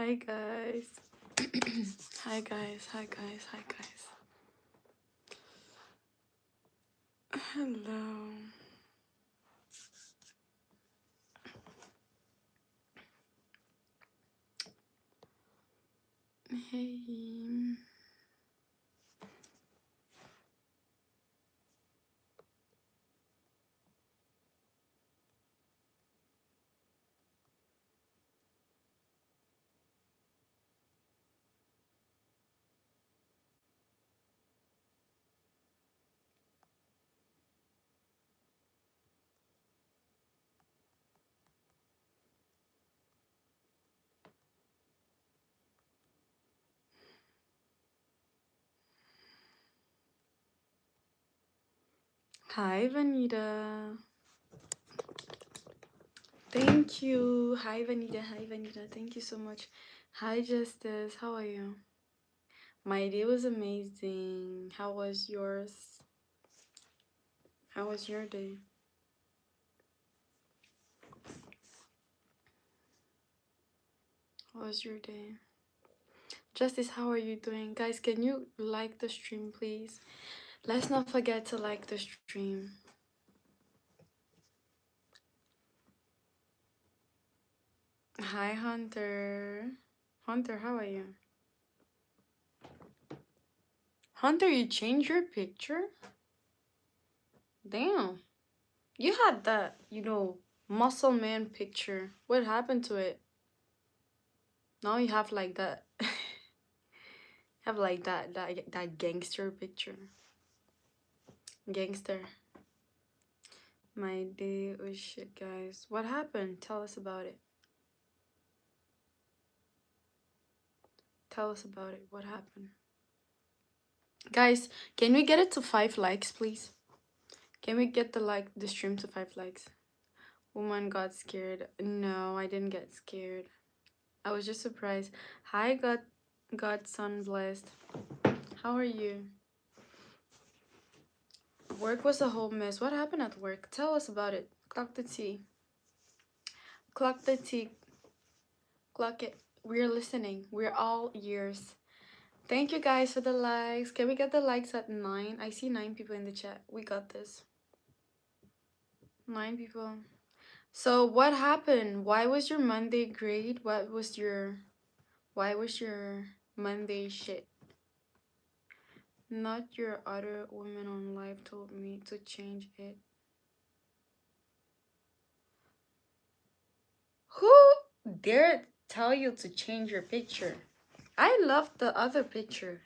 Hi guys. Hi guys. Hi guys. Hi guys. Hello. Hey. Hi Vanita. Thank you. Hi Vanita. Hi Vanita. Thank you so much. Hi Justice. How are you? My day was amazing. How was yours? How was your day? How was your day? Justice, how are you doing? Guys, can you like the stream, please? Let's not forget to like the stream. Hi, Hunter. Hunter, how are you? Hunter, you changed your picture? Damn. You had that, muscle man picture. What happened to it? Now you have like that. Have like that gangster picture. Gangster. My day was shit, guys. What happened? Tell us about it. Tell us about it. What happened? Guys, can we get it to 5 likes, please? Can we get the stream to 5 likes? Woman got scared. No, I didn't get scared. I was just surprised. Hi, Godson blessed. How are you? Work was a whole mess. What happened at work? Tell us about it. Clock the tea. Clock the tea. Clock it. We're listening. We're all ears. Thank you guys for the likes. Can we get the likes at 9? I see 9 people in the chat. We got this. 9 people. So what happened? Why was your Monday great? Why was your Monday shit? Not your other woman on live told me to change it. Who dared tell you to change your picture? I love the other picture.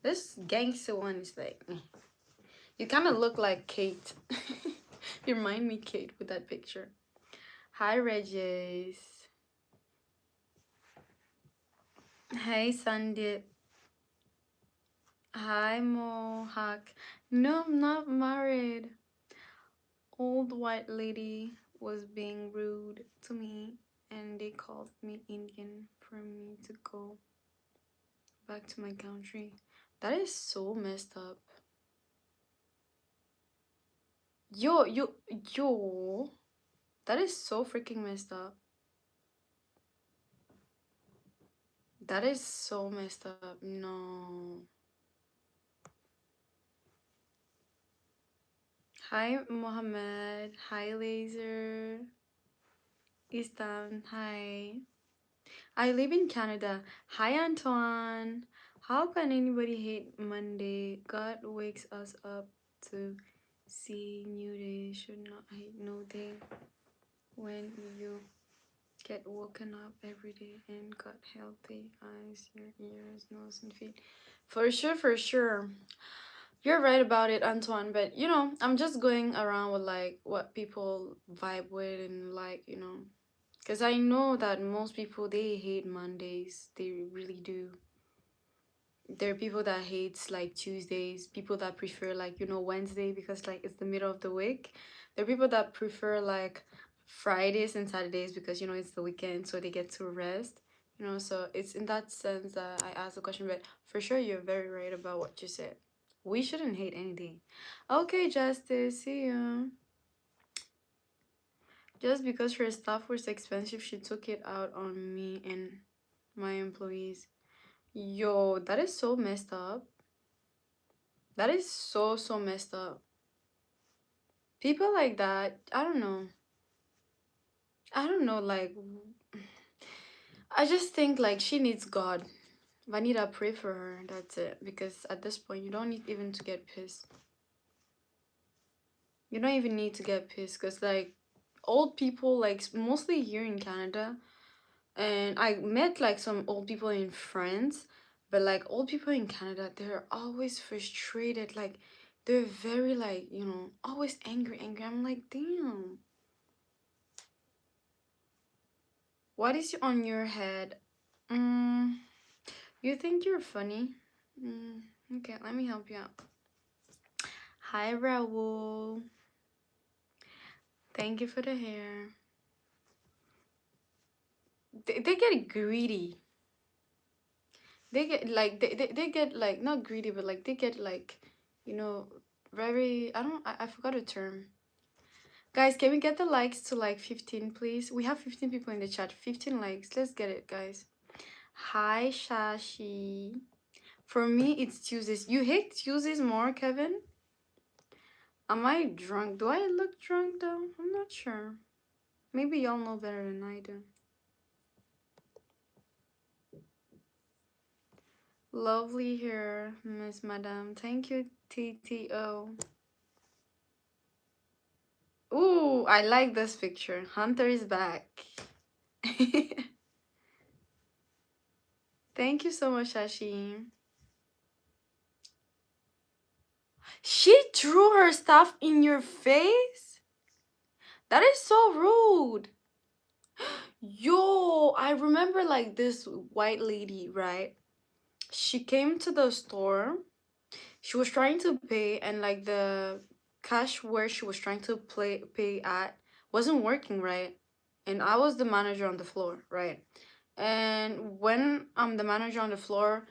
This gangster one is like, you kind of look like Kate. You remind me Kate with that picture. Hi Regis. Hey Sandeep. Hi Mohawk. No, I'm not married. Old white lady was being rude to me and they called me Indian for me to go back to my country. That is so messed up. Yo, that is so freaking messed up. That is so messed up. No. Hi Mohammed. Hi Laser. Istan. Hi. I live in Canada. Hi Antoine. How can anybody hate Monday? God wakes us up to see new day. Should not hate no day. When you get woken up every day and got healthy eyes, your ears, nose, and feet. For sure, for sure. You're right about it, Antoine. But I'm just going around with like what people vibe with and like, because I know that most people they hate Mondays. They really do. There are people that hates like Tuesdays, people that prefer like Wednesday because like it's the middle of the week. There are people that prefer like Fridays and Saturdays because it's the weekend so they get to rest. So it's in that sense that I asked the question, but for sure you're very right about what you said. We shouldn't hate any day. Okay, Justice, see you. Just because her stuff was expensive, she took it out on me and my employees. Yo, that is so messed up. That is so messed up. People like that, I don't know. I don't know, like, I just think like she needs God. Vanita, pray for her. That's it. Because at this point, you don't need even to get pissed. You don't even need to get pissed because, like, old people, like, mostly here in Canada, and I met like some old people in France, but like, old people in Canada, they're always frustrated. Like, they're very, like, always angry. I'm like, damn. What is on your head? Mm, you think you're funny? Mm, okay, let me help you out. Hi, Raul. Thank you for the hair. They get greedy. They get like they get like not greedy, but like they get like, you know, very I forgot a term. Guys, can we get the likes to like 15, please? We have 15 people in the chat. 15 likes. Let's get it, guys. Hi, Shashi. For me, it's Tuesdays. You hate Tuesdays more, Kevin? Am I drunk? Do I look drunk though? I'm not sure. Maybe y'all know better than I do. Lovely hair, Miss Madame. Thank you, TTO. Ooh, I like this picture. Hunter is back. Thank you so much, Shashi. She threw her stuff in your face? That is so rude. Yo, I remember like this white lady, right? She came to the store. She was trying to pay, and like the cash where she was trying to pay at wasn't working, right? And I was the manager on the floor, right? And when I'm the manager on the floor,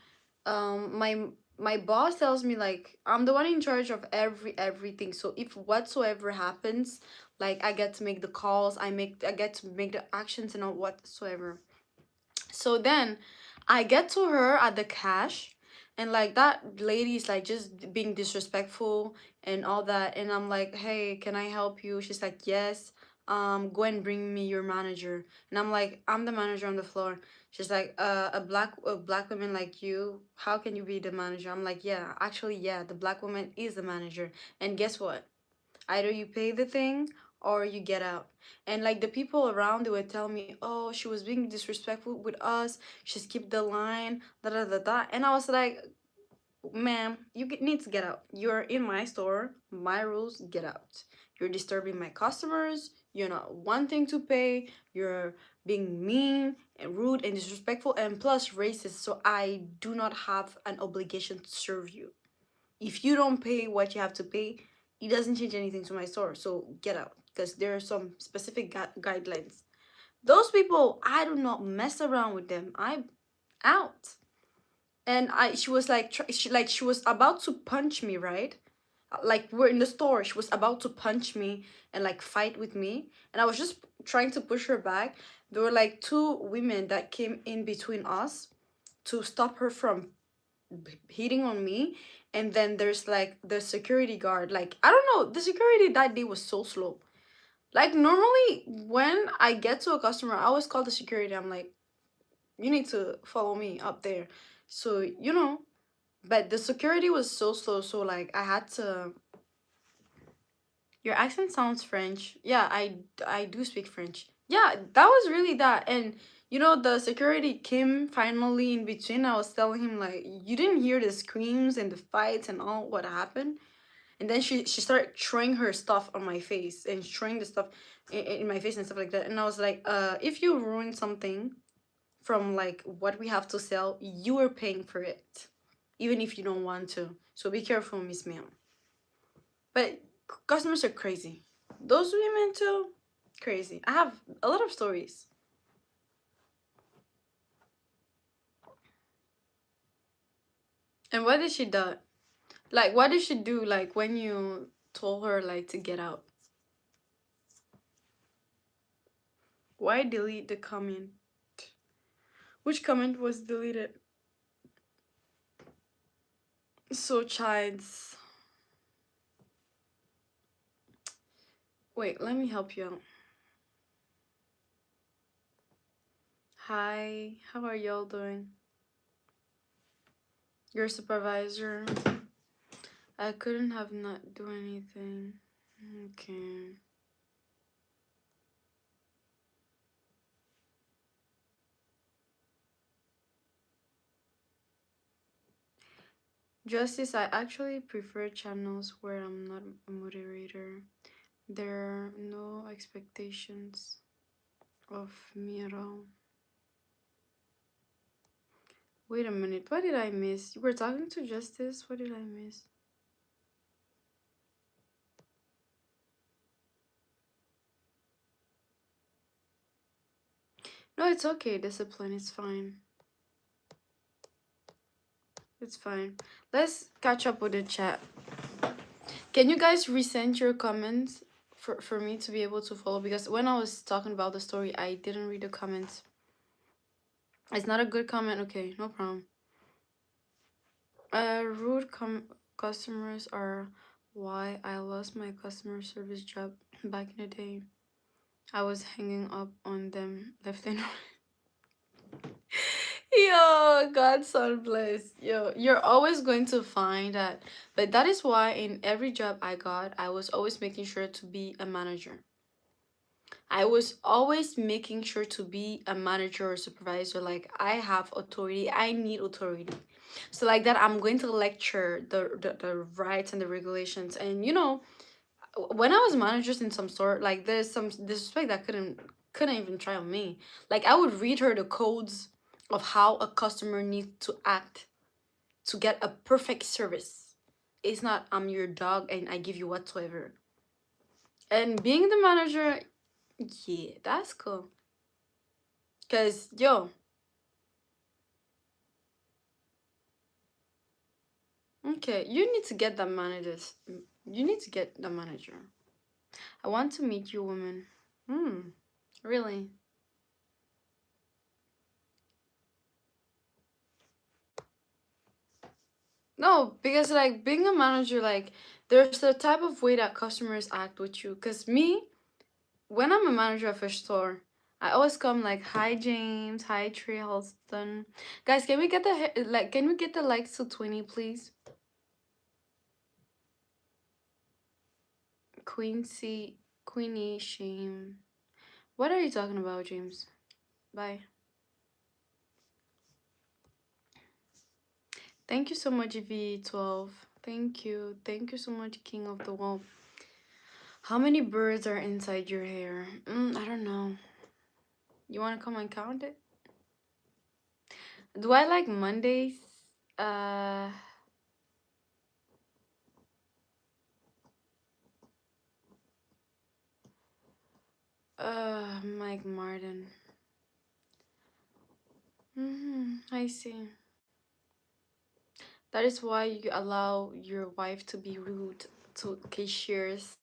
my boss tells me like I'm the one in charge of everything. So if whatsoever happens, like I get to make the calls, I get to make the actions and all whatsoever. So then I get to her at the cash, and like that lady is like just being disrespectful and all that, and I'm like, hey, can I help you? She's like, yes. Go and bring me your manager. And I'm like, I'm the manager on the floor. She's like, a black woman like you, how can you be the manager? I'm like, yeah, actually, yeah, the black woman is the manager. And guess what? Either you pay the thing or you get out. And like the people around, they would tell me, oh, she was being disrespectful with us, she skipped the line, da da da da. And I was like, ma'am, you need to get out. You're in my store, my rules, get out. You're disturbing my customers, you're not wanting to pay, you're being mean and rude and disrespectful and plus racist, so I do not have an obligation to serve you. If you don't pay what you have to pay, it doesn't change anything to my store. So get out, because there are some specific guidelines. Those people, I do not mess around with them. I'm out. And she was like, she was about to punch me, right? Like we're in the store, she was about to punch me and like fight with me, and I was just trying to push her back. There were like two women that came in between us to stop her from hitting on me. And then there's like the security guard, like I don't know, the security that day was so slow. Like normally when I get to a customer, I always call the security. I'm like, you need to follow me up there. So but the security was so slow, so like I had to. Your accent sounds French. Yeah, I do speak French. Yeah, that was really that. And the security came finally in between. I was telling him like, you didn't hear the screams and the fights and all what happened. And then she started throwing her stuff on my face and throwing the stuff in my face and stuff like that. And I was like, if you ruin something from like what we have to sell, you are paying for it, even if you don't want to. So be careful, Miss Ma'am. But customers are crazy. Those women too, crazy. I have a lot of stories. And what did she do? Like, what did she do? Like when you told her like to get out? Why delete the comment? Which comment was deleted? So, chides. Wait, let me help you out. Hi, how are y'all doing? Your supervisor. I couldn't have not do anything. Okay. Justice, I actually prefer channels where I'm not a moderator. There are no expectations of me at all. Wait a minute, what did I miss? You were talking to Justice? What did I miss? No, it's okay, discipline, it's fine. It's fine. Let's catch up with the chat. Can you guys resend your comments for me to be able to follow? Because when I was talking about the story, I didn't read the comments. It's not a good comment. Okay, no problem. Rude customers are why I lost my customer service job back in the day. I was hanging up on them left and right. Yo, Godson bless. Yo, you're always going to find that. But that is why in every job I got, I was always making sure to be a manager. I was always making sure to be a manager or supervisor. Like, I have authority. I need authority. So like that, I'm going to lecture the rights and the regulations. And you know, when I was managers in some sort, like there's some disrespect that couldn't even try on me. Like I would read her the codes of how a customer needs to act to get a perfect service. It's not I'm your dog and I give you whatsoever. And being the manager, yeah, that's cool. Cause yo, okay, you need to get the managers. You need to get the manager. I want to meet you, woman. Really? No, because like being a manager, like there's the type of way that customers act with you. Cause me, when I'm a manager of a store, I always come like, "Hi James, hi Trey Halston, guys. Can we get the Can we get the likes to 20, please? Quincy, Queenie, shame. What are you talking about, James? Bye. Thank you so much, V12. Thank you so much, King of the Wall. How many birds are inside your hair? I don't know. You want to come and count it? Do I like Mondays? Uh, Mike Martin. I see. That is why you allow your wife to be rude to cashiers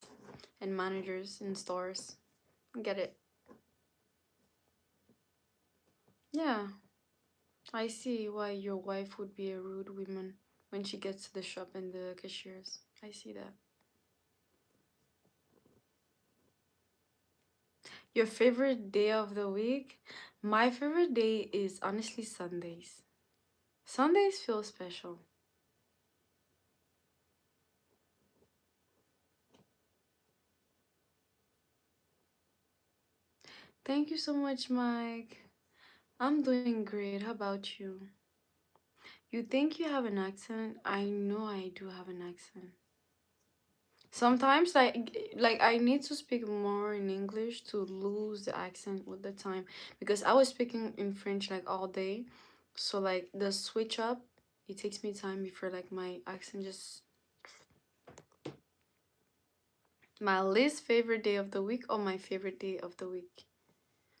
and managers in stores. Get it? Yeah, I see why your wife would be a rude woman when she gets to the shop and the cashiers. I see that. Your favorite day of the week? My favorite day is honestly Sundays. Sundays feel special. Thank you so much, Mike. I'm doing great. How about you? You think you have an accent? I know I do have an accent. Sometimes I need to speak more in English to lose the accent with the time because I was speaking in French like all day. So like the switch up, it takes me time before like my accent just my least favorite day of the week or my favorite day of the week.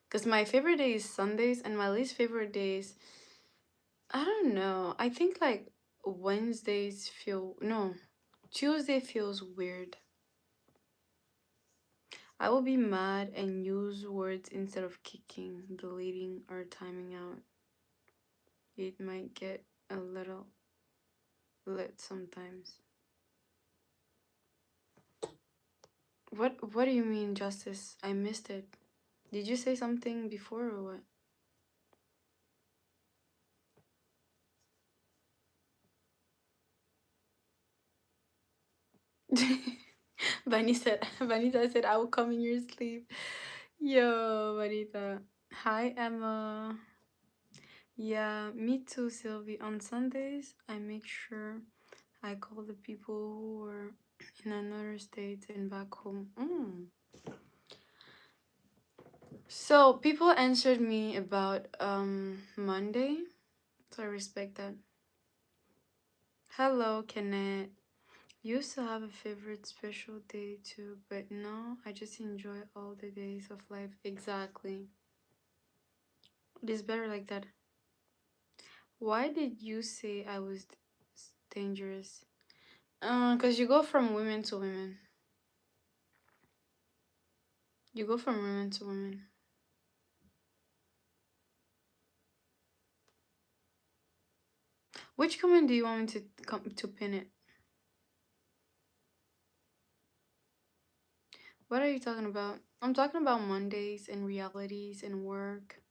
Because my favorite day is Sundays and my least favorite days, I don't know. I think like Wednesdays feel no, Tuesday feels weird. I will be mad and use words instead of kicking, deleting, or timing out. it might get a little lit sometimes. What do you mean, Justice? I missed it. Did you say something before or what? Vanita said I will come in your sleep. Yo, Vanita. Hi, Emma. Yeah, me too, Sylvie. On Sundays, I make sure I call the people who are in another state and back home. So people answered me about Monday, so I respect that. Hello, Kenneth. Used to have a favorite special day too, but now I just enjoy all the days of life. Exactly. It is better like that. Why did you say I was dangerous? Cause you go from women to women. You go from women to women. Which comment do you want me to come to pin it? What are you talking about? I'm talking about Mondays and realities and work.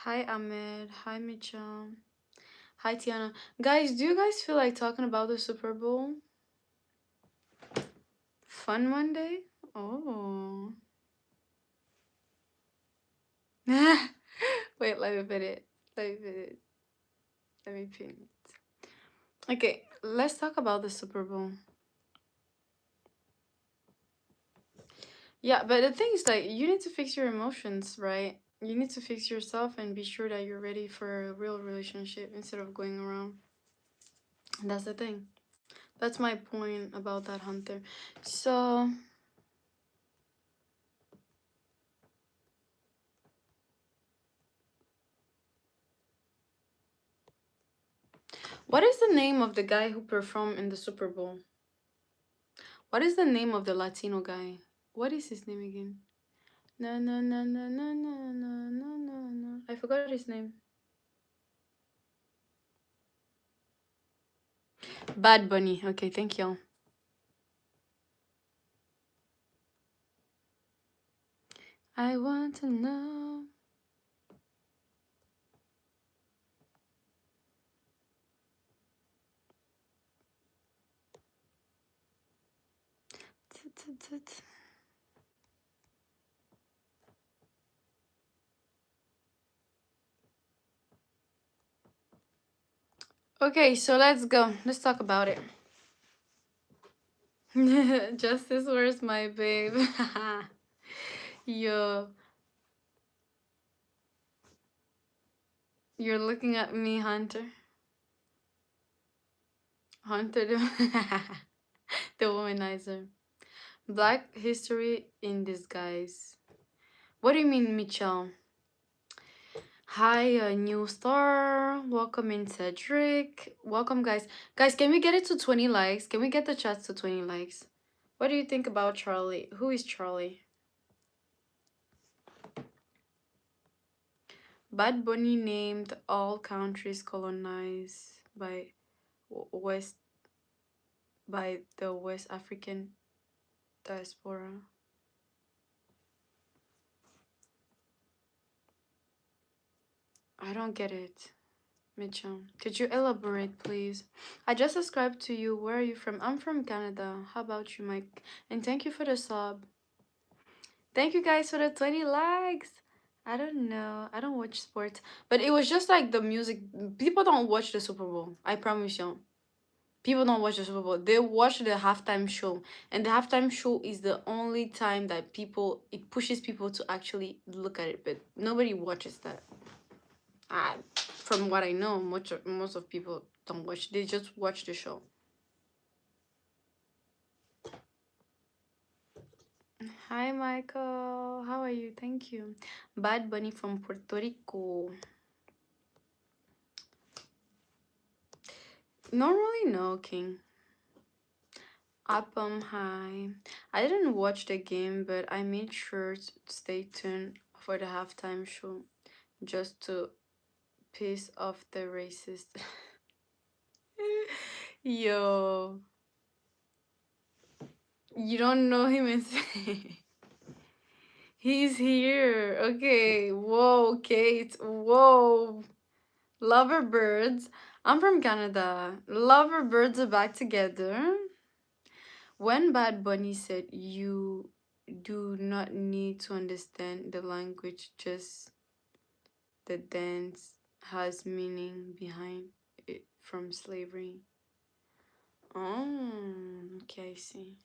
Hi Ahmed. Hi Mitchell. Hi Tiana. Guys, do you guys feel like talking about the Super Bowl? Fun Monday? Oh. Wait, let me put it. Let me put it. Let me pin it. Okay, let's talk about the Super Bowl. Yeah, but the thing is, like, you need to fix your emotions, right? You need to fix yourself and be sure that you're ready for a real relationship instead of going around. That's the thing. That's my point about that, Hunter. So, what is the name of the guy who performed in the Super Bowl? What is the name of the Latino guy? What is his name again? No, no, no, no, no, no, no, no, no, no. I forgot his name. Bad Bunny. Okay, thank you. I want to know. Okay, so let's go. Let's talk about it. Justice, where's my babe? Yo, you're looking at me, Hunter. Hunter, the womanizer. Black history in disguise. What do you mean, Michelle? Hi, new star. Welcome in, Cedric. Welcome, guys. Guys, can we get it to 20 likes? Can we get the chats to 20 likes? What do you think about Charlie? Who is Charlie? Bad Bunny named all countries colonized by West by the West African diaspora. I don't get it. Mitchell, could you elaborate, please? I just subscribed to you. Where are you from? I'm from Canada. How about you, Mike? And thank you for the sub. Thank you guys for the 20 likes. I don't know. I don't watch sports. But it was just like the music. People don't watch the Super Bowl. I promise you. People don't watch the Super Bowl. They watch the halftime show. And the halftime show is the only time that it pushes people to actually look at it. But nobody watches that. From what I know, most of people don't watch. They just watch the show. Hi, Michael. How are you? Thank you. Bad Bunny from Puerto Rico. Not really, no, King. Upham High. I didn't watch the game, but I made sure to stay tuned for the halftime show just to piss off the racist. Yo, you don't know him and he's here. Okay, whoa, Kate, whoa. Loverbirds. I'm from Canada. Loverbirds are back together. When Bad Bunny said you do not need to understand the language, just the dance has meaning behind it from slavery. Oh, okay, I see.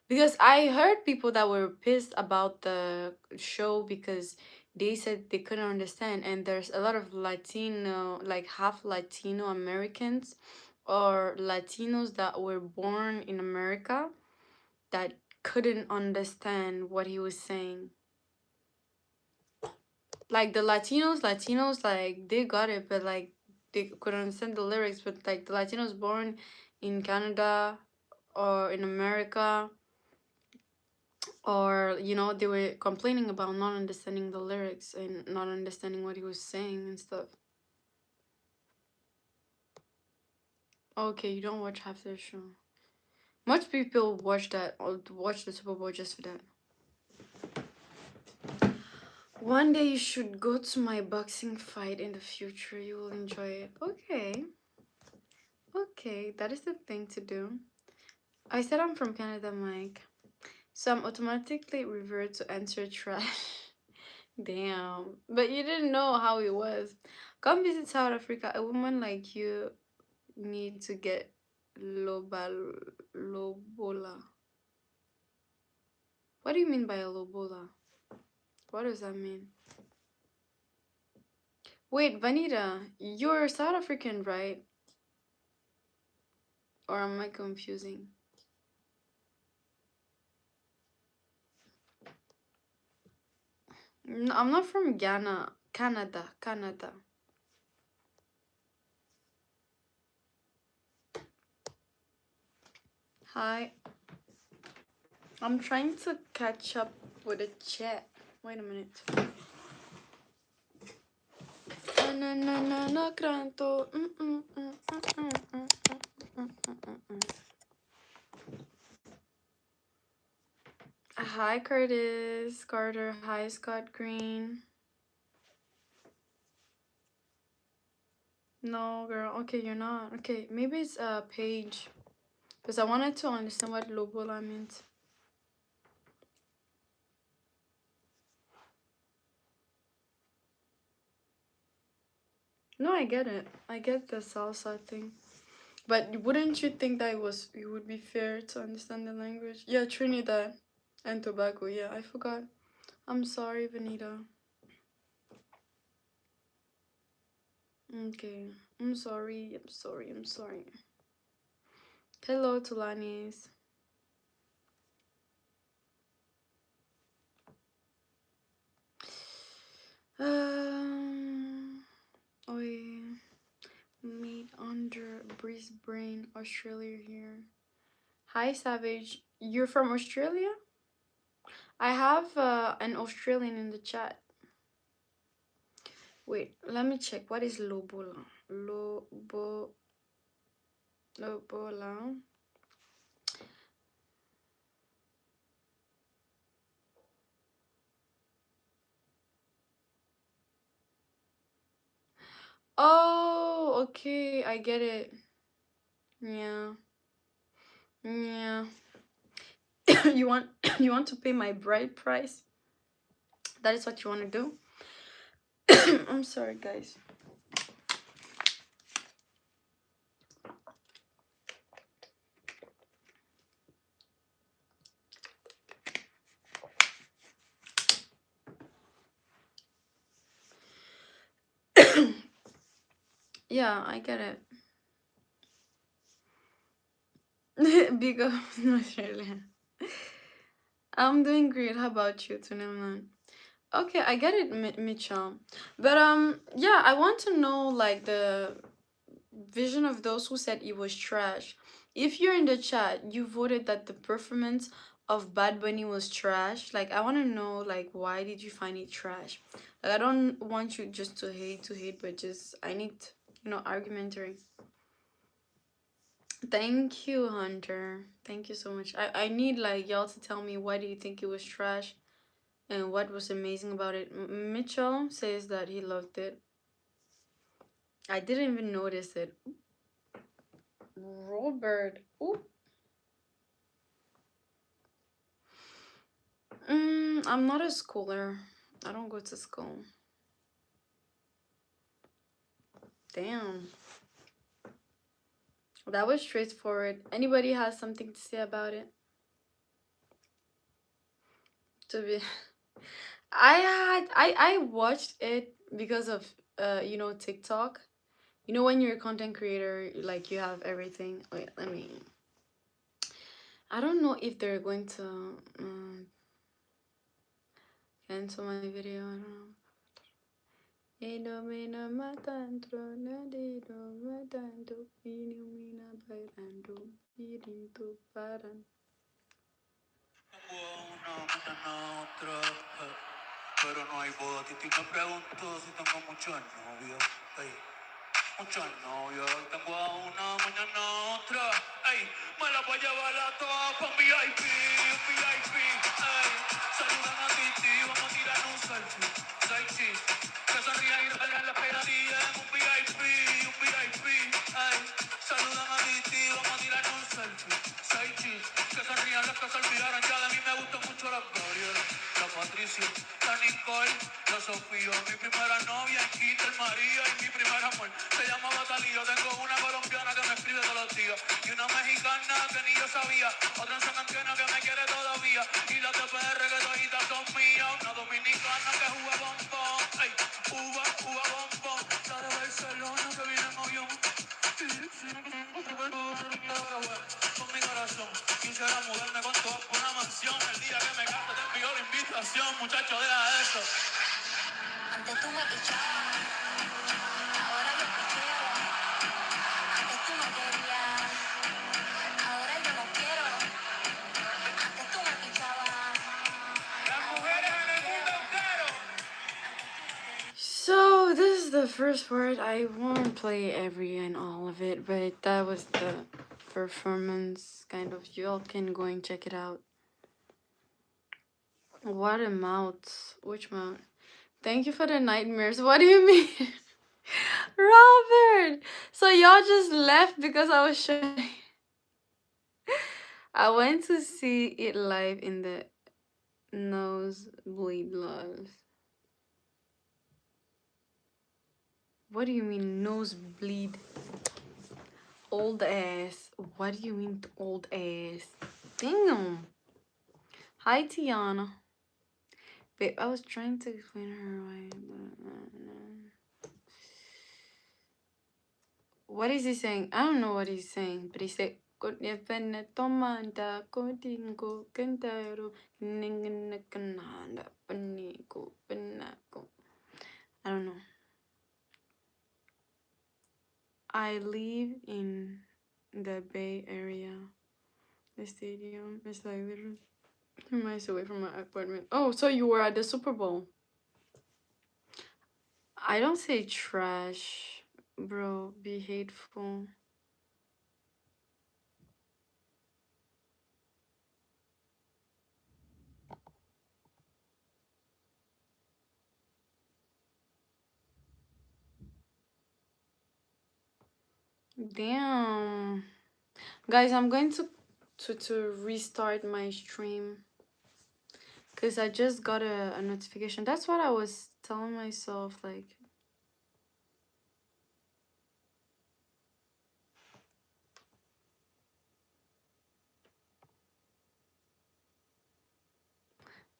Because I heard people that were pissed about the show because they said they couldn't understand, and there's a lot of Latino, like half Latino Americans or Latinos that were born in America that couldn't understand what he was saying. Like the Latinos, like they got it, but like they couldn't understand the lyrics. But like the Latinos born in Canada or in America, or they were complaining about not understanding the lyrics and not understanding what he was saying and stuff. Okay, you don't watch half the show. Much people watch that or watch the Super Bowl just for that. One day you should go to my boxing fight in the future. You will enjoy it. Okay. Okay, that is the thing to do. I said I'm from Canada, Mike. So I'm automatically revert to answer trash. Damn. But you didn't know how it was. Come visit South Africa. A woman like you need to get lobola. What do you mean by a lobola? What does that mean? Wait, Vanita, you're South African, right? Or am I confusing? No, I'm not from Ghana. Canada. Hi. I'm trying to catch up with the chat. Wait a minute. Hi, Curtis. Carter. Hi, Scott Green. No, girl. Okay, you're not. Okay, maybe it's a page. Because I wanted to understand what lobola meant. No, I get it. I get the salsa thing. But wouldn't you think that it would be fair to understand the language? Yeah, Trinidad and Tobago. Yeah, I forgot. I'm sorry, Vanita. Okay. I'm sorry. I'm sorry. Hello, Tulanis. We meet under Brisbane, Australia here. Hi, Savage. You're from Australia? I have an Australian in the chat. Wait, let me check. What is lobola? Lobola. Oh, okay. I get it. Yeah. Yeah. you want you want to pay my bride price? That is what you want to do? I'm sorry, guys. Yeah, I get it. Big up in Australia. I'm doing great. How about you, Tuneman? Okay, I get it, Mitchell. But yeah, I want to know like the vision of those who said it was trash. if you're in the chat, you voted that the performance of Bad Bunny was trash. Like, I want to know, like, why did you find it trash? Like, I don't want you just to hate, but just I need, argumentary. Thank you, Hunter. Thank you so much. I need like y'all to tell me why do you think it was trash and what was amazing about it. Mitchell says that he loved it. I didn't even notice it. Robert. Ooh. I'm not a schooler. I don't go to school. Damn. That was straightforward. Anybody has something to say about it? To be I watched it because of TikTok. You know when you're a content creator, like you have everything. Wait, I don't know if they're going to cancel my video. I don't know. Idomina matantro nadido matanto inumina bailando irinto paran. Pero no hay boda. Titi me preguntó si tengo muchos novios. Muchos novios. Tengo a una, mañana otra. Ey, me la voy a llevar a todas pa' un VIP, un VIP. Ey, saludan a Titi, vamos a tirar un selfie. Sexy, que sonría y darle la pegadilla en un VIP, un VIP. Ey, saludan a Titi, vamos a tirar un selfie. Sexy, que sonrían las que se olvidaron ya de mí. Me gustan mucho las Gabriela, la Patricia, la Nicole, la Sofía. Mi primera novia en Quinta, el María y mi primer amor se llamaba Talía. Tengo una colombiana que me escribe todos los días y una mexicana que ni yo sabía. Otra en San Antonio que me quiere todavía y las de PR que toditas son mías. Una dominicana que juega bombón, ey, uva bombón. La de Barcelona que viene en avión. Con mi corazón quisiera mudarme con toda una mansión. El día que me case te envío la invitación, muchacho, deja eso. Antes tú me pichabas, ahora yo picheo. Antes tú me querías, ahora yo no quiero. Antes tú me pichabas. Las mujeres en el mundo entero. So this is the first part. I won't play every and all of it, but that was the performance kind of. Y'all can go and check it out. What a mouth. Which mouth? Thank you for the nightmares. What do you mean? Robert! So y'all just left because I was showing. I went to see it live in the Nosebleed Loves. What do you mean nosebleed? Old ass. What do you mean old ass? Damn. Hi, Tiana. Babe, I was trying to explain her why. What is he saying? I don't know what he's saying, but he said, I don't know. I live in the Bay Area. The stadium is like literally 2 miles away from my apartment. Oh, so you were at the Super Bowl. I don't say trash, bro. Be hateful. Damn. Guys, I'm going to restart my stream because I just got a notification. That's what I was telling myself, like.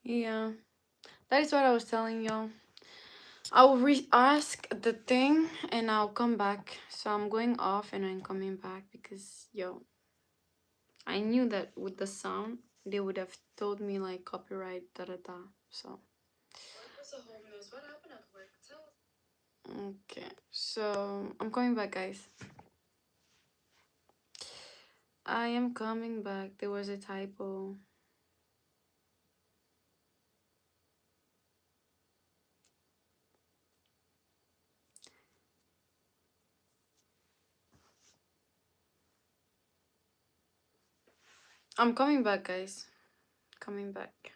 Yeah, that is what I was telling y'all. I'll ask the thing and I'll come back. So I'm going off and I'm coming back because, yo, I knew that with the sound, they would have told me like copyright, da da da. So. What was the home news? What happened at work? Tell. Okay, so I'm coming back, guys. I am coming back. There was a typo. I'm coming back, guys. Coming back.